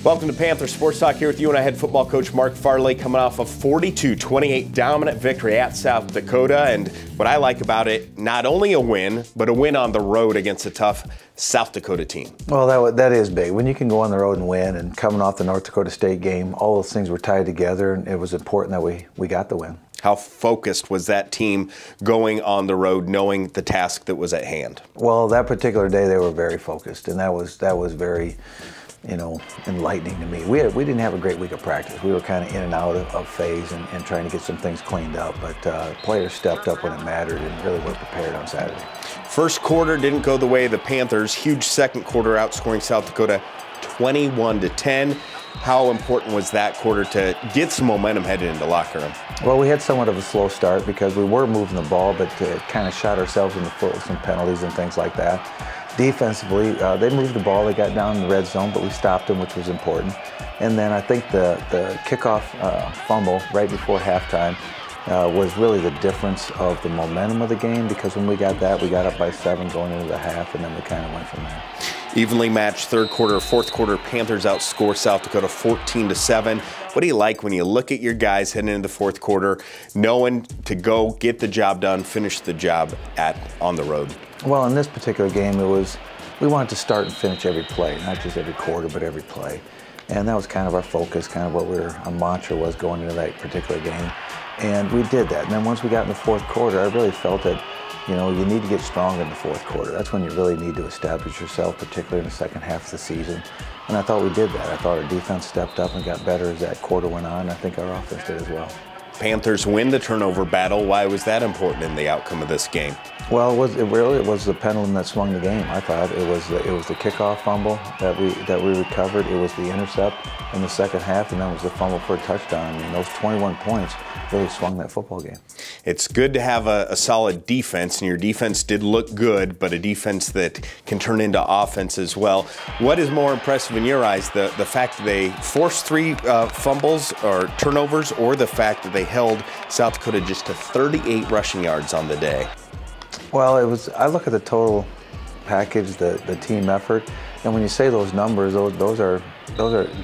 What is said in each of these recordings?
Welcome to Panther Sports Talk. Here with you and I, head football coach Mark Farley, coming off a 42-28 dominant victory at South Dakota. And what I like about it, not only a win, but a win on the road against a tough South Dakota team. Well, that is big. When you can go on the road and win, and coming off the North Dakota State game, all those things were tied together, and it was important that we got the win. How focused was that team going on the road, knowing the task that was at hand? Well, that particular day they were very focused, and that was very, enlightening to me. We didn't have a great week of practice. We were kind of in and out of phase and trying to get some things cleaned up, but players stepped up when it mattered and really were prepared on Saturday. First quarter didn't go the way of the Panthers. Huge second quarter, outscoring South Dakota 21-10. How important was that quarter to get some momentum headed into the locker room? Well, we had somewhat of a slow start because we were moving the ball, but kind of shot ourselves in the foot with some penalties and things like that. Defensively, they moved the ball, they got down in the red zone, but we stopped them, which was important. And then I think the kickoff fumble right before halftime was really the difference of the momentum of the game, because when we got that, we got up by 7 going into the half, and then we kind of went from there. Evenly matched third quarter, fourth quarter, Panthers outscore South Dakota 14-7. What do you like when you look at your guys heading into the fourth quarter, knowing to go get the job done, finish the job on the road? Well, in this particular game, we wanted to start and finish every play, not just every quarter, but every play. And that was kind of our focus, kind of what our mantra was going into that particular game. And we did that. And then once we got in the fourth quarter, I really felt that, you need to get stronger in the fourth quarter. That's when you really need to establish yourself, particularly in the second half of the season. And I thought we did that. I thought our defense stepped up and got better as that quarter went on. I think our offense did as well. Panthers win the turnover battle. Why was that important in the outcome of this game? Well, it was the pendulum that swung the game. I thought it was the kickoff fumble that we recovered. It was the intercept in the second half, and then it was the fumble for a touchdown. I mean, those 21 points really swung that football game. It's good to have a solid defense, and your defense did look good, but a defense that can turn into offense as well. What is more impressive in your eyes, the fact that they forced 3 fumbles or turnovers, or the fact that they held South Dakota just to 38 rushing yards on the day? Well, I look at the total package, the team effort, and when you say those numbers, those are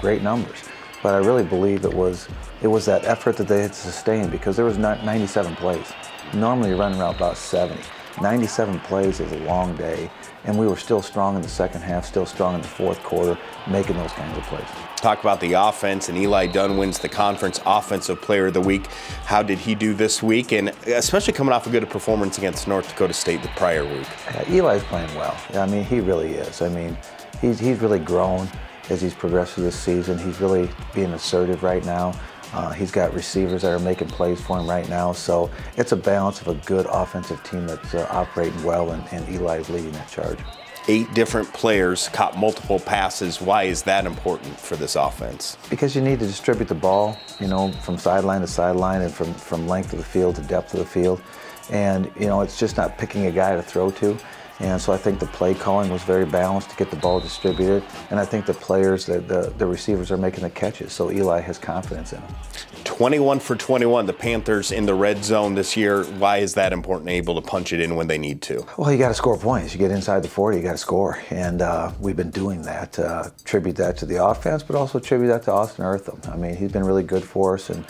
great numbers. But I really believe it was that effort that they had sustained, because there was not 97 plays. Normally you run around about 70. 97 plays is a long day, and we were still strong in the second half, still strong in the fourth quarter, making those kinds of plays. Talk about the offense, and Eli Dunn wins the conference Offensive Player of the Week. How did he do this week, and especially coming off a good performance against North Dakota State the prior week? Eli's playing well. I mean, he really is. I mean, he's really grown as he's progressed through this season. He's really being assertive right now. He's got receivers that are making plays for him right now. So it's a balance of a good offensive team that's operating well, and Eli's leading that charge. 8 different players caught multiple passes. Why is that important for this offense? Because you need to distribute the ball, from sideline to sideline, and from length of the field to depth of the field. And, it's just not picking a guy to throw to. And so I think the play calling was very balanced to get the ball distributed. And I think the players, the receivers are making the catches, so Eli has confidence in them. 21 for 21, the Panthers in the red zone this year. Why is that important, able to punch it in when they need to? Well, you got to score points. You get inside the 40, you got to score. And we've been doing that. Tribute that to the offense, but also tribute that to Austin Eartham. I mean, he's been really good for us and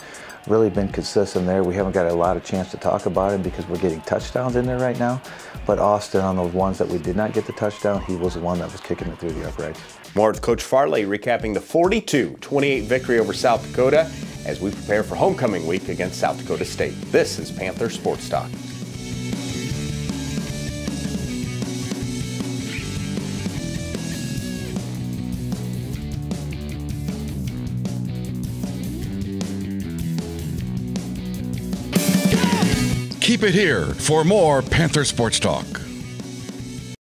really been consistent there. We haven't got a lot of chance to talk about him because we're getting touchdowns in there right now. But Austin, on those ones that we did not get the touchdown, he was the one that was kicking it through the uprights. More with Coach Farley recapping the 42-28 victory over South Dakota as we prepare for homecoming week against South Dakota State. This is Panther Sports Talk. Keep it here for more Panther Sports Talk.